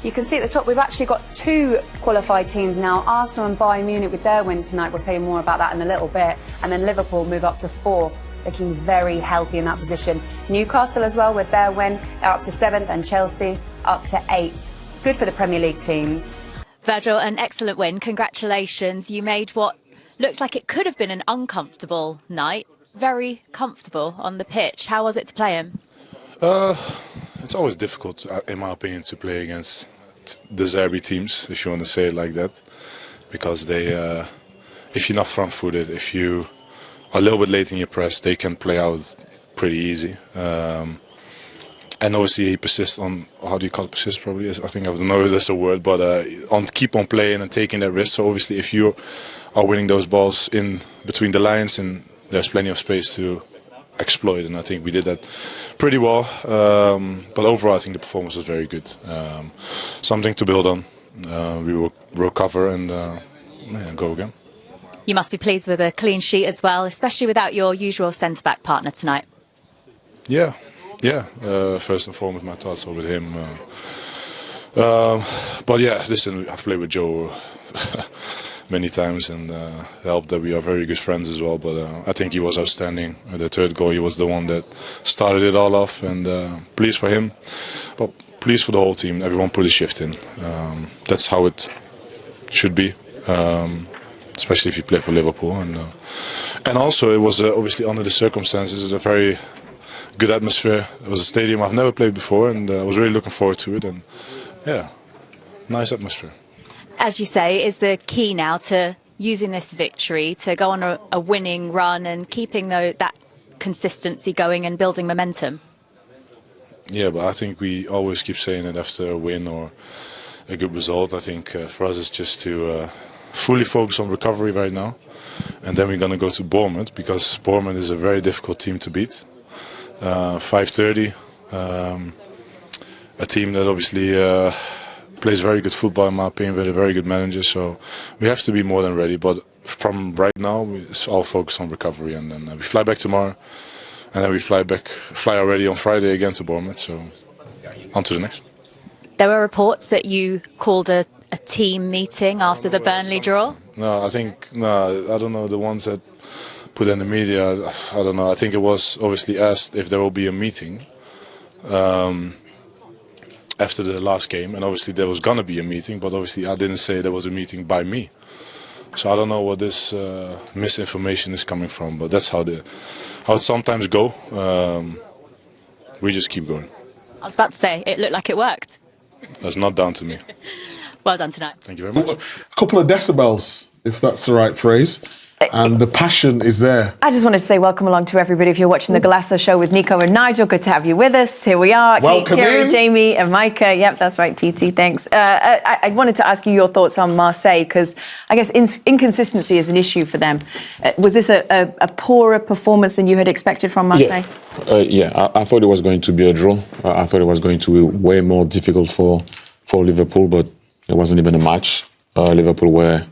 You can see at the top we've actually got two qualified teams now. Arsenal and Bayern Munich with their win tonight. We'll tell you more about that in a little bit. And then Liverpool move up to 4th, looking very healthy in that position. Newcastle as well with their win, they're up to 7th, and Chelsea up to 8th. Good for the Premier League teams. Virgil, an excellent win. Congratulations. You made what looked like it could have been an uncomfortable night very comfortable on the pitch. How was it to play him? It's always difficult, in my opinion, to play against the Zerbi teams, if you want to say it like that, because they, if you're not front-footed, if you are a little bit late in your press, they can play out pretty easy. And obviously he persists on, how do you call it, persist probably, I think I don't know if that's a word, but on keep on playing and taking that risk. So obviously if you are winning those balls in between the lines, and there's plenty of space to exploit, and I think we did that pretty well. But overall I think the performance was very good. Something to build on. We will recover and go again. You must be pleased with a clean sheet as well, especially without your usual centre-back partner tonight. Yeah. First and foremost, my thoughts are with him. But yeah, listen, I've played with Joe many times, and helped that we are very good friends as well. But I think he was outstanding. The third goal, he was the one that started it all off, and pleased for him. But pleased for the whole team. Everyone put a shift in. That's how it should be. Especially if you play for Liverpool, and also it was obviously under the circumstances a very good atmosphere. It was a stadium I've never played before, and I was really looking forward to it. And yeah, nice atmosphere. As you say, is the key now to using this victory to go on a winning run and keeping that consistency going and building momentum? Yeah, but I think we always keep saying it after a win or a good result. I think for us it's just to fully focus on recovery right now, and then we're going to go to Bournemouth, because Bournemouth is a very difficult team to beat. 5:30, a team that obviously plays very good football in my opinion, with a very good manager, so we have to be more than ready. But from right now it's all focused on recovery, and then we fly back tomorrow, and then we fly already on Friday again to Bournemouth, so on to the next. There were reports that you called a team meeting after the Burnley draw? No, I don't know, the ones that put in the media, I don't know. I think it was obviously asked if there will be a meeting after the last game, and obviously there was gonna be a meeting, but obviously I didn't say there was a meeting by me. So I don't know what this misinformation is coming from, but that's how it sometimes go. We just keep going. I was about to say, it looked like it worked. That's not down to me. Well done tonight. Thank you very much. A couple of decibels, if that's the right phrase. And the passion is there. I just wanted to say welcome along to everybody. If you're watching the Golasso show with Nico and Nigel, good to have you with us. Here we are. Welcome Kate, Thierry, in. Jamie and Micah. Yep, that's right, TT, thanks. I wanted to ask you your thoughts on Marseille, because I guess inconsistency is an issue for them. Was this a poorer performance than you had expected from Marseille? Yeah, I thought it was going to be a draw. I thought it was going to be way more difficult for Liverpool, but it wasn't even a match. Liverpool were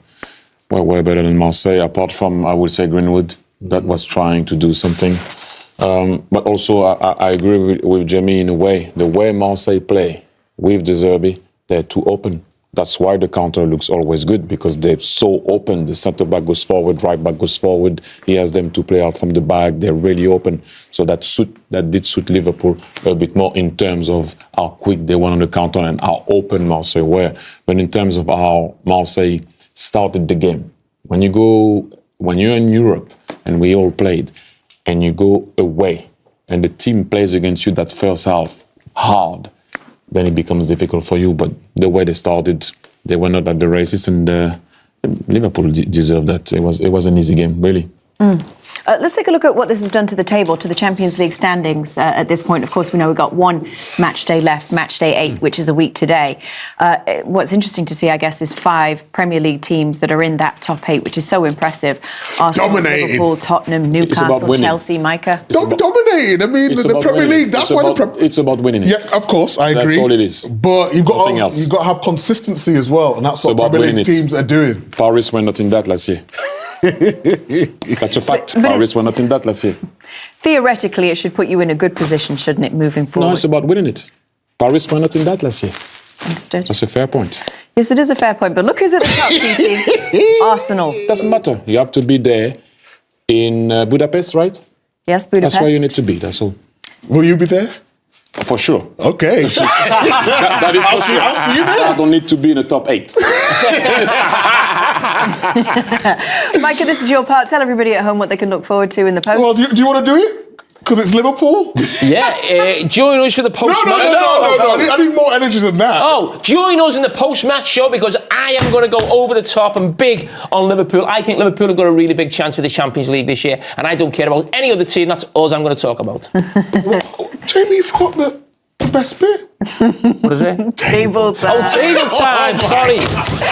better than Marseille, apart from, I would say, Greenwood, that was trying to do something. But also, I agree with Jamie in a way. The way Marseille play with De Zerbi, they're too open. That's why the counter looks always good, because they're so open. The centre-back goes forward, right-back goes forward. He has them to play out from the back. They're really open. So that did suit Liverpool a bit more in terms of how quick they went on the counter and how open Marseille were. But in terms of how Marseille started the game, when you're in Europe, and we all played, and you go away, and the team plays against you that first half hard, then it becomes difficult for you. But the way they started, they were not at the races, and Liverpool deserved that. It was an easy game, really. Let's take a look at what this has done to the table, to the Champions League standings at this point. Of course, we know we've got one match day left, match day 8, which is a week today. What's interesting to see, I guess, is 5 Premier League teams that are in that top 8, which is so impressive. Arsenal, Dominating. Liverpool, Tottenham, Newcastle, Chelsea, Micah. Dominating. I mean, the Premier League, that's why it's about winning it. Yeah, of course, I agree. That's all it is. But you've got to have consistency as well, and that's what Premier League teams are doing. Paris were not in that last year. That's a fact. Paris were not in that last year. Theoretically, it should put you in a good position, shouldn't it, moving forward? No, it's about winning it. Paris were not in that last year. Understood. That's a fair point. Yes, it is a fair point. But look who's at the top, TT. Arsenal. Doesn't matter. You have to be there in Budapest, right? Yes, Budapest. That's where you need to be. That's all. Will you be there? For sure. Okay. That is I'll see you there. I don't need to be in the top 8. Micah, this is your part. Tell everybody at home what they can look forward to in the post. Well, do you want to do it? Because it's Liverpool? Yeah, join us for the post-match. No. I need more energy than that. Oh, join us in the post-match show because I am going to go over the top and big on Liverpool. I think Liverpool have got a really big chance for the Champions League this year, and I don't care about any other team. That's us I'm going to talk about. Jamie, you forgot the best bit. What is it? Table time. Oh, table time. Sorry.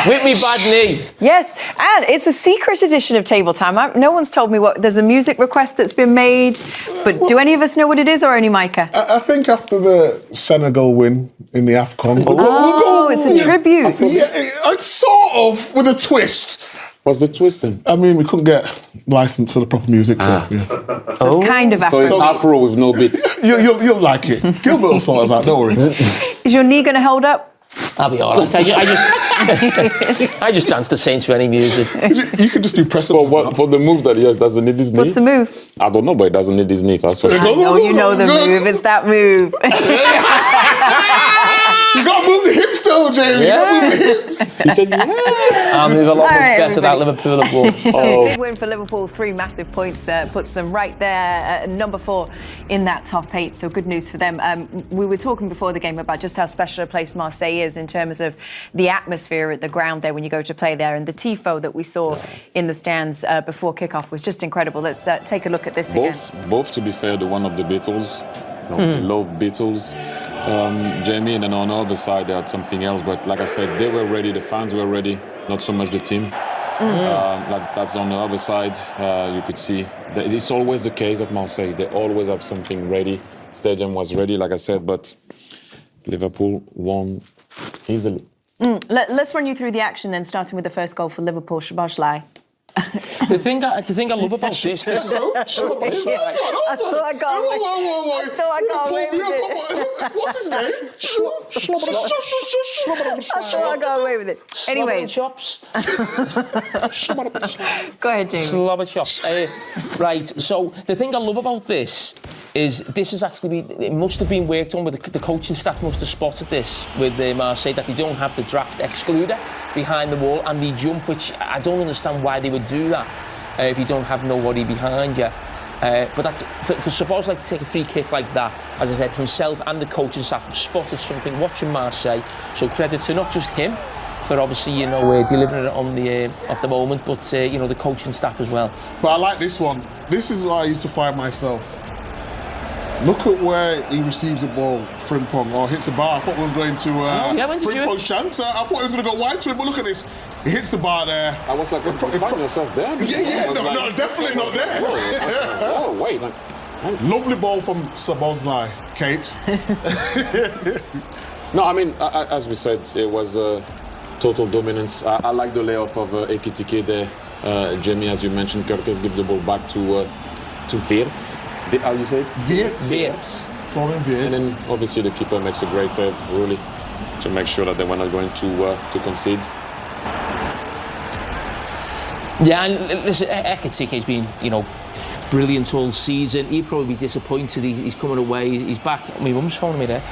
With me bad knee. Yes, and it's a secret edition of Table Time. No one's told me what. There's a music request that's been made, but do any of us know what it is, or only Micah? I think after the Senegal win in the AFCON. It's a tribute. Yeah, sort of, with a twist. What's the twist then? I mean, we couldn't get licensed for the proper music, so yeah. So it's kind of So Afro. it's Afro with no beats. You'll like it. Gilbert will sort us out, don't worry. Is your knee going to hold up? I'll be all right. I just dance the Saints for any music. You can just do press ups. For the move that he has, doesn't need his knee. What's the move? I don't know, but it doesn't need his knee. That's for sure. No, you know the move. It's that move. You got to move the hips, though, Jamie. Yeah. You got to move the hips. He said, yeah. I'll move a lot much right, better than Liverpool have won. So big win for Liverpool, 3 massive points, puts them right there, number 4 in that top 8. So good news for them. We were talking before the game about just how special a place Marseille is in terms of the atmosphere at the ground there when you go to play there, and the tifo that we saw in the stands before kickoff was just incredible. Let's take a look at this again. Both, to be fair, the one of the Beatles. Love Beatles. Jamie, and then on the other side they had something else, but like I said, they were ready, the fans were ready, not so much the team. That's on the other side. You could see that it's always the case at Marseille. They always have something ready. Stadium was ready, like I said, but Liverpool won easily. Let's run you through the action then, starting with the first goal for Liverpool, Szoboszlai. The thing I love about this... I thought I got away with it. What's his name? I thought I got away with it. Anyway, chops. go ahead, Jamie. Slobber chops. Right, so the thing I love about this is has actually been, it must have been worked on with the coaching staff must have spotted this with Marseille, that they don't have the draft excluder behind the wall and the jump, which I don't understand why they would do that if you don't have nobody behind you. But that, for Szoboszlai to take a free kick like that, as I said, himself and the coaching staff have spotted something watching Marseille. So credit to not just him for obviously delivering it on at the moment, but the coaching staff as well. But I like this one. This is where I used to find myself. Look at where he receives the ball, Frimpong, or hits the bar. I thought it was going to Frimpong's chance. I thought he was going to go wide to it, but look at this. He hits the bar there. I was like, you find yourself there? No, definitely not there. Oh, wait. Lovely ball from Szoboszlai, Kate. No, I mean, as we said, it was total dominance. I like the layoff of Ekitike there. Jamie, as you mentioned, Kerkez gives the ball back to Wirtz. How do you say it? Wirtz. Florian Wirtz. And then obviously the keeper makes a great save, really, to make sure that they were not going to concede. Yeah, and listen, Ekitiké's been, brilliant all season. He'd probably be disappointed. He's coming away. He's back. My mum's phoning me there.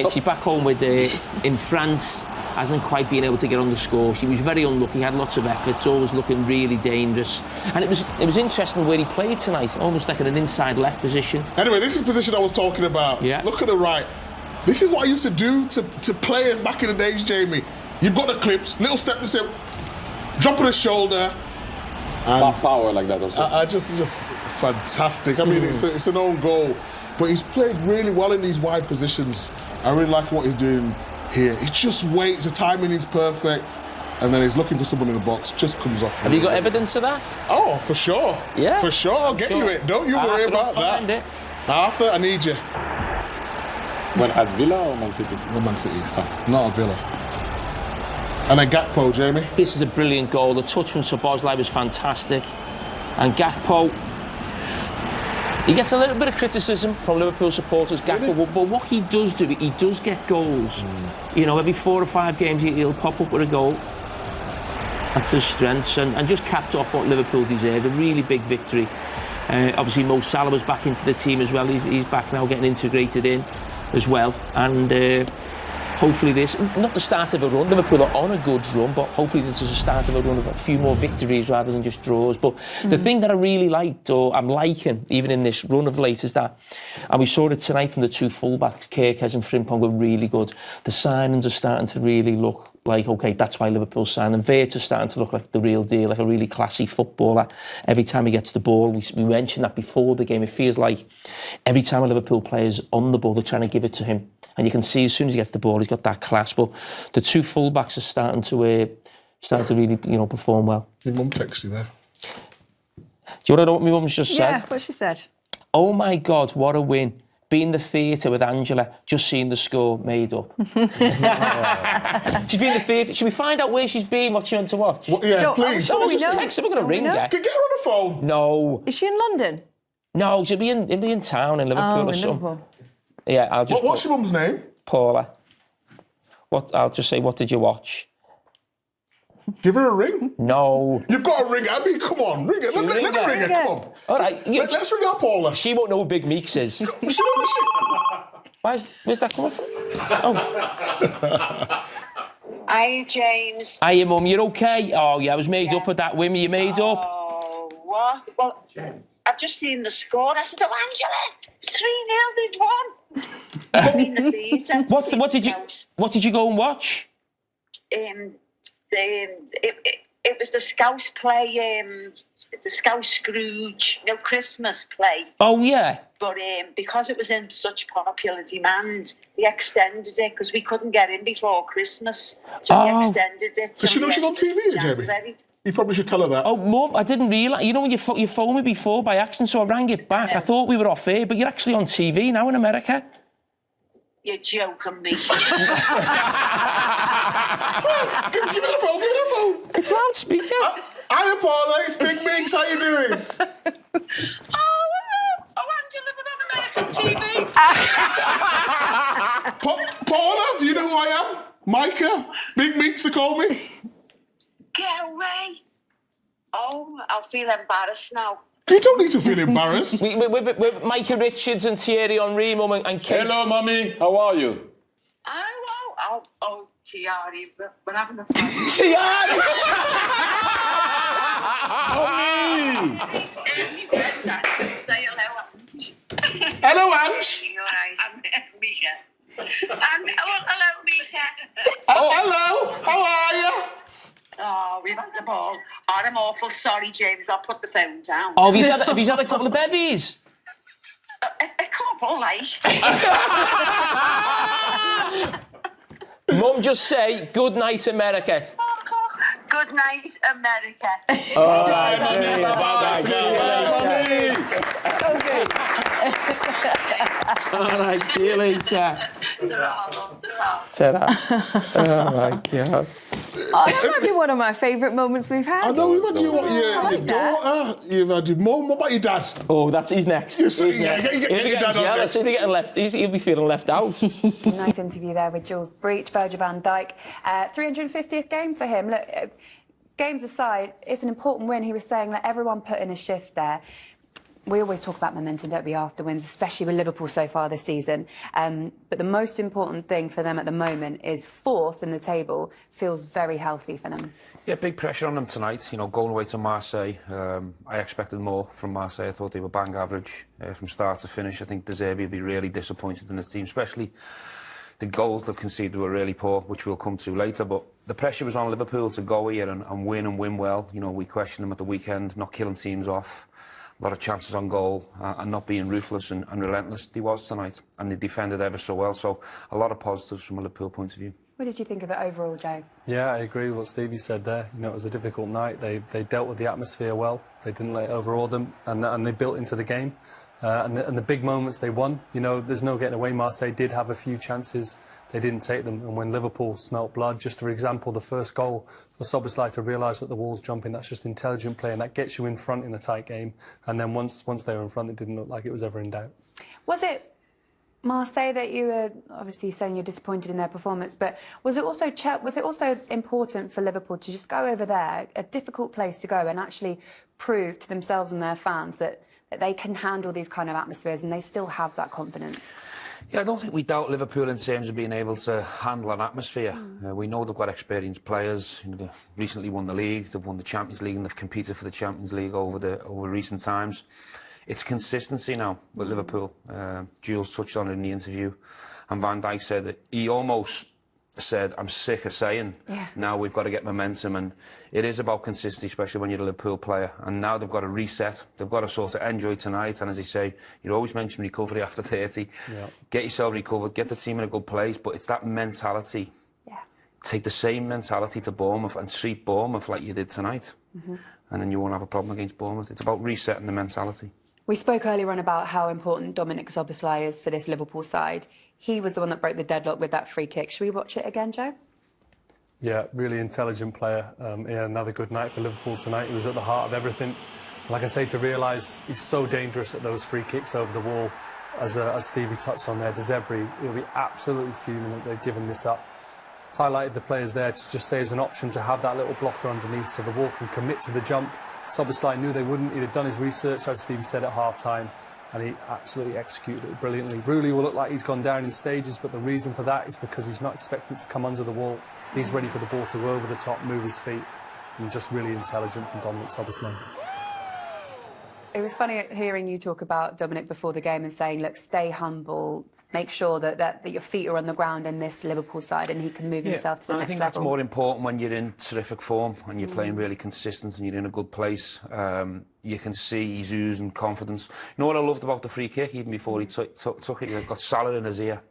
She's back home in France. Hasn't quite been able to get on the score. She was very unlucky. Had lots of efforts. Always looking really dangerous. And it was interesting where he played tonight. Almost like in an inside left position. Anyway, this is the position I was talking about. Yeah. Look at the right. This is what I used to do to players back in the days, Jamie. You've got the clips. Little step to say, drop of the shoulder. And power like that also. Just fantastic. I mean, it's an own goal, but he's played really well in these wide positions. I really like what he's doing here. He just waits. The timing is perfect, and then he's looking for someone in the box. Just comes off. Have you got evidence of that? Oh, for sure. Yeah, for sure. I'll get you it. Don't you worry about that. Arthur, I need you. When at Villa or Man City? No, Man City. Not at Villa. And then Gakpo, Jamie. This is a brilliant goal. The touch from Szoboszlai was fantastic. And Gakpo, He gets a little bit of criticism from Liverpool supporters, Gakpo, but what he does do, he does get goals. You know, every 4 or 5 games he'll pop up with a goal. That's his strengths, and just capped off what Liverpool deserved. A really big victory. Obviously, Mo Salah was back into the team as well. He's back now, getting integrated in as well. And hopefully this, not the start of a run, Liverpool are on a good run, but hopefully this is the start of a run of a few more victories rather than just draws. But the thing that I really liked, or I'm liking, even in this run of late, is that, and we saw it tonight from the 2 fullbacks, Kerkez and Frimpong were really good. The signings are starting to really look like, OK, that's why Liverpool signed. And Wirtz is starting to look like the real deal, like a really classy footballer. Every time he gets the ball, we mentioned that before the game, it feels like every time a Liverpool player's on the ball, they're trying to give it to him. And you can see as soon as he gets the ball, he's got that class. But the 2 fullbacks are starting to really, perform well. Your mum texted you there. Do you want to know what my mum's just said? Yeah, what she said. Oh my God, what a win. Be in the theatre with Angela, just seeing the score made up. She's been in the theatre. Should we find out where she's been, what she wants to watch? What, yeah, please. Someone just text her, we're going to ring her. Get her on the phone. No. Is she in London? No, she'll be in town in Liverpool or something. Liverpool. Yeah, I'll just What's your mum's name? Paula. I'll just say, what did you watch? Give her a ring. No. You've got to ring her. I mean, come on, ring her. Let me ring her. Come on. All right. Let's ring her, Paula. She won't know who Big Meeks is. Where's that coming from? Oh. Hi, James. Hiya, Mum. You're okay? Oh, yeah, I was made up with that women. You made up? Oh, what? Well, I've just seen the score. I said, oh, Angela, 3-0, they've won. I've been in the theatre. What did you go and watch? It was the Scouse play, the Scouse Scrooge, Christmas play. Oh, yeah. But because it was in such popular demand, they extended it because we couldn't get in before Christmas. So we extended it. Does she know she's on TV, Jamie? You probably should tell her that. Oh, Mum, I didn't realise. You know when you phoned me before by accident, so I rang it back. I thought we were off air, but you're actually on TV now in America. You're joking me. Give her the phone, give her the phone. It's loudspeaker. Hiya, Paula, it's Big Meeks. How you doing? Oh, Angela, we're on American TV. Paula, do you know who I am? Micah. Big Meeks to call me. Get away. Oh, I'll feel embarrassed now. You don't need to feel embarrassed. We're Micah Richards and Thierry Henry, Mum, and Kate. Hello, Mummy. How are you? Oh, Thierry, we're having a fun. Thierry! Mommy! Say hello, Ange. Hello, Ange. You're right. I'm Mika. Hello, Mika. Oh, hello. How are you? Oh, we've had a ball. Oh, I'm awful sorry, James. I'll put the phone down. Oh, have you had a couple of bevies? A couple, like. Mum, just say, good night, America. Good night, America. All right, Mummy. Bye-bye. All right, see you later. Ta-ra. Oh, my God. Oh, that might be one of my favourite moments we've had. I know we've had your daughter, you've had your mum. What about your dad? Oh, he's next. He's Get your dad on this. He'll be getting left. He'll be feeling left out. Nice interview there with Jules Breach, Virgil van Dijk. 350th game for him. Look, games aside, it's an important win. He was saying that everyone put in a shift there. We always talk about momentum, don't we, after wins, especially with Liverpool so far this season. But the most important thing for them at the moment is fourth in the table. Feels very healthy for them. Yeah, big pressure on them tonight. Going away to Marseille. I expected more from Marseille. I thought they were bang average from start to finish. I think De Zerbi will be really disappointed in his team, especially the goals they've conceded were really poor, which we'll come to later. But the pressure was on Liverpool to go here and win well. We questioned them at the weekend, not killing teams off. A lot of chances on goal and not being ruthless and relentless. He was tonight, and they defended ever so well. So a lot of positives from a Liverpool point of view. What did you think of it overall, Joe? Yeah, I agree with what Stevie said there. You know, it was a difficult night. They dealt with the atmosphere well. They didn't let it overawe them, and they built into the game. And the big moments they won. You know, there's no getting away. Marseille did have a few chances. They didn't take them. And when Liverpool smelt blood, just for example, the first goal for Szoboszlai to realise that the wall's jumping, that's just intelligent play, and that gets you in front in a tight game. And then once they were in front, it didn't look like it was ever in doubt. Was it Marseille that you were obviously saying you're disappointed in their performance, but was it also important for Liverpool to just go over there, a difficult place to go, and actually prove to themselves and their fans that they can handle these kind of atmospheres and they still have that confidence? Yeah, I don't think we doubt Liverpool in terms of being able to handle an atmosphere. We know they've got experienced players. You know, they've recently won the league, they've won the Champions League, and they've competed for the Champions League over recent times. It's consistency now with Liverpool. Jules touched on it in the interview, and Van Dijk said that he almost said, I'm sick of saying, now we've got to get momentum, and it is about consistency, especially when you're a Liverpool player, and now they've got to reset, they've got to sort of enjoy tonight, and as you say, you always mention recovery after 30, get yourself recovered, get the team in a good place, but it's that mentality. Take the same mentality to Bournemouth and treat Bournemouth like you did tonight, and then you won't have a problem against Bournemouth. It's about resetting the mentality. We spoke earlier on about how important Dominic Szoboszlai is for this Liverpool side. He was the one that broke the deadlock with that free kick. Should we watch it again, Joe? Yeah, really intelligent player. He had another good night for Liverpool tonight. He was at the heart of everything. Like I say, to realise he's so dangerous at those free kicks over the wall, as Stevie touched on there, De Zerbi, he'll be absolutely fuming that they've given this up. Highlighted the players there to just say as an option to have that little blocker underneath so the wall can commit to the jump. Szoboszlai knew they wouldn't. He'd have done his research, as Stevie said, at half-time, and he absolutely executed it brilliantly. Rulli will look like he's gone down in stages, but the reason for that is because he's not expecting it to come under the wall. He's ready for the ball to go over the top, move his feet, and just really intelligent from Dominic Szoboszlai. It was funny hearing you talk about Dominic before the game and saying, look, stay humble, make sure that your feet are on the ground in this Liverpool side and he can move himself to the next level. I think that's more important when you're in terrific form, when you're playing really consistent and you're in a good place. You can see he's oozing confidence. You know what I loved about the free kick, even before he took it? He got salad in his ear.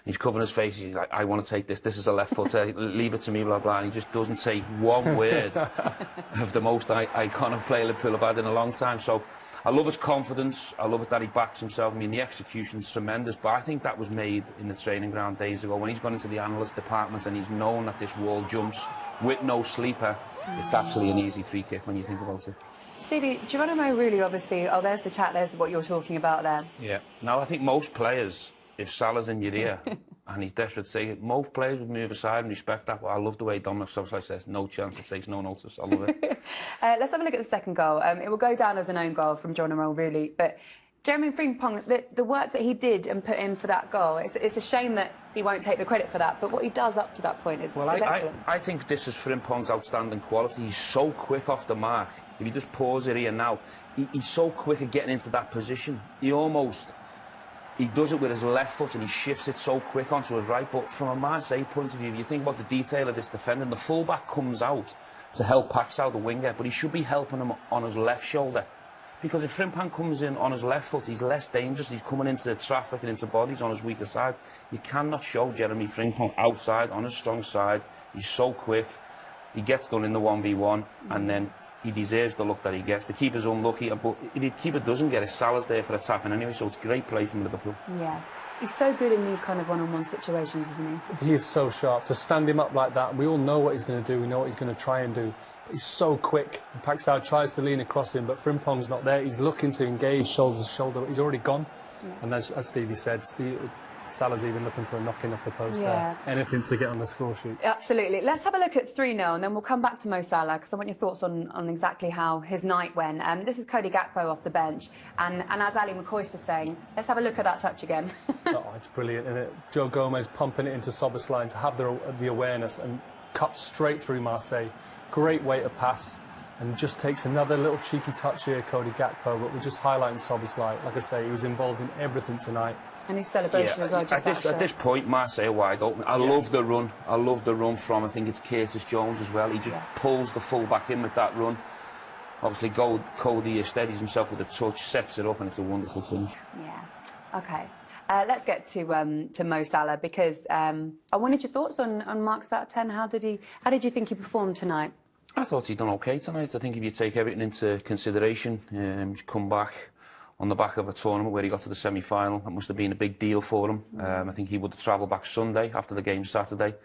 He's covering his face, he's like, I want to take this, this is a left footer, leave it to me, blah, blah, and he just doesn't take one word of the most iconic player Liverpool have had in a long time. So I love his confidence, I love it that he backs himself. I mean, the execution's tremendous, but I think that was made in the training ground days ago when he's gone into the analyst department and he's known that this wall jumps with no sleeper. It's actually an easy free kick when you think about it. Stevie, Geronimo Rulli, obviously, there's the chat, there's what you're talking about there. Yeah. Now, I think most players, if Salah's in your ear and he's desperate to take it, most players would move aside and respect that. But I love the way Dominic Szoboszlai says, no chance, it takes no notice. I love it. Let's have a look at the second goal. It will go down as an own goal from Geronimo Rulli, but Jeremy Frimpong, the work that he did and put in for that goal, it's a shame that he won't take the credit for that, but what he does up to that point is excellent. I think this is Frimpong's outstanding quality. He's so quick off the mark. If you just pause it here now, he's so quick at getting into that position. He does it with his left foot and he shifts it so quick onto his right. But from a Marseille point of view, if you think about the detail of this defending, the fullback comes out to help Paxao, the winger, but he should be helping him on his left shoulder. Because if Frimpong comes in on his left foot, he's less dangerous. He's coming into traffic and into bodies on his weaker side. You cannot show Jeremy Frimpong outside on his strong side. He's so quick. He gets done in the 1v1 and then he deserves the look that he gets. The keeper's unlucky, but if the keeper doesn't get it, Salah's there for a tap-in anyway, so it's great play from Liverpool. Yeah. He's so good in these kind of one-on-one situations, isn't he? He is so sharp. To stand him up like that, we all know what he's going to do, we know what he's going to try and do. But he's so quick. And Paxao tries to lean across him, but Frimpong's not there. He's looking to engage shoulder to shoulder, but he's already gone. Yeah. And as Stevie said, Salah's even looking for a knock-in off the post there. Anything to get on the score sheet. Absolutely. Let's have a look at 3-0 and then we'll come back to Mo Salah because I want your thoughts on exactly how his night went. This is Cody Gakpo off the bench and as Ali McCoy was saying, let's have a look at that touch again. Oh, it's brilliant, isn't it? Joe Gomez pumping it into Szoboszlai to have the awareness and cut straight through Marseille. Great way to pass and just takes another little cheeky touch here, Cody Gakpo, but we're just highlighting Szoboszlai. Like I say, he was involved in everything tonight. And his celebration as well. At this point, Marseille wide open. I love the run. I love the run from, I think it's Curtis Jones as well. He just pulls the full back in with that run. Obviously, Cody steadies himself with a touch, sets it up, and it's a wonderful finish. Yeah. Okay. Let's get to Mo Salah because I wanted your thoughts on marks out of 10. How did you think he performed tonight? I thought he'd done okay tonight. I think if you take everything into consideration, come back on the back of a tournament where he got to the semi-final, that must have been a big deal for him. I think he would have travelled back Sunday after the game Saturday.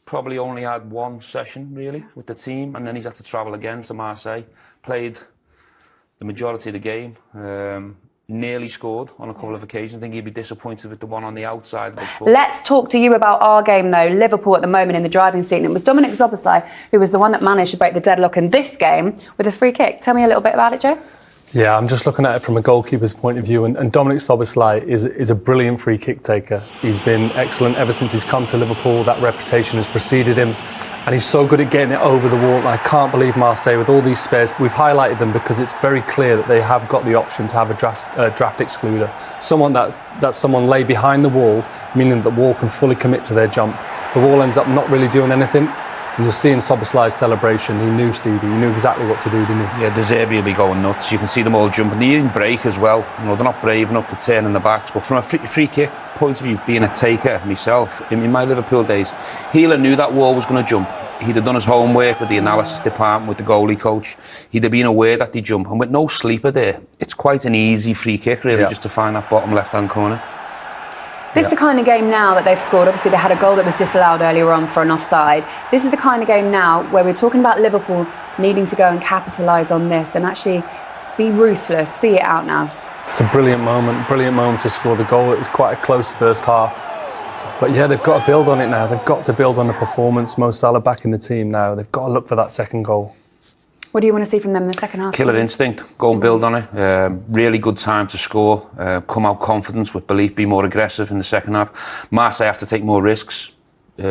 Probably only had one session really with the team, and then he's had to travel again to Marseille. Played the majority of the game. Nearly scored on a couple of occasions. I think he'd be disappointed with the one on the outside. Let's talk to you about our game, though. Liverpool at the moment in the driving seat. And it was Dominic Szoboszlai who was the one that managed to break the deadlock in this game with a free kick. Tell me a little bit about it, Joe. Yeah, I'm just looking at it from a goalkeeper's point of view, and Dominic Szoboszlai is a brilliant free kick taker. He's been excellent ever since he's come to Liverpool. That reputation has preceded him, and he's so good at getting it over the wall. And I can't believe Marseille, with all these spares, we've highlighted them because it's very clear that they have got the option to have a draft excluder. Someone that someone lay behind the wall, meaning that the wall can fully commit to their jump. The wall ends up not really doing anything. And you'll see in Szoboszlai's celebration, he knew Stevie, he knew exactly what to do, didn't he? Yeah, De Zerbi will be going nuts. You can see them all jumping. They even break as well. You know, they're not brave enough to turn in the backs. But from a free kick point of view, being a taker myself, in my Liverpool days, Healer knew that wall was going to jump. He'd have done his homework with the analysis department, with the goalie coach. He'd have been aware that they jump. And with no sleeper there, it's quite an easy free kick, really, just to find that bottom left-hand corner. This is the kind of game now that they've scored. Obviously, they had a goal that was disallowed earlier on for an offside. This is the kind of game now where we're talking about Liverpool needing to go and capitalise on this and actually be ruthless, see it out now. It's a brilliant moment to score the goal. It was quite a close first half. But yeah, they've got to build on it now. They've got to build on the performance. Mo Salah back in the team now. They've got to look for that second goal. What do you want to see from them in the second half? Killer instinct, go and build on it. Really good time to score, come out confident with belief, be more aggressive in the second half. Marseille have to take more risks,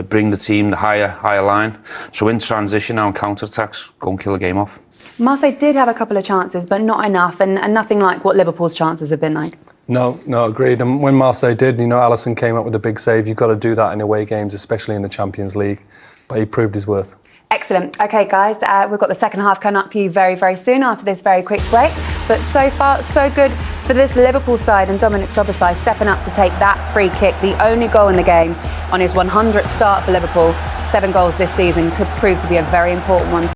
bring the team the higher line. So in transition now and counter-attacks, go and kill the game off. Marseille did have a couple of chances, but not enough, and nothing like what Liverpool's chances have been like. No, agreed. And when Marseille did, Alisson came up with a big save. You've got to do that in away games, especially in the Champions League. But he proved his worth. Excellent. OK, guys, we've got the second half coming up for you very, very soon after this very quick break. But so far, so good for this Liverpool side, and Dominic Szoboszlai stepping up to take that free kick, the only goal in the game on his 100th start for Liverpool. 7 goals this season, could prove to be a very important one.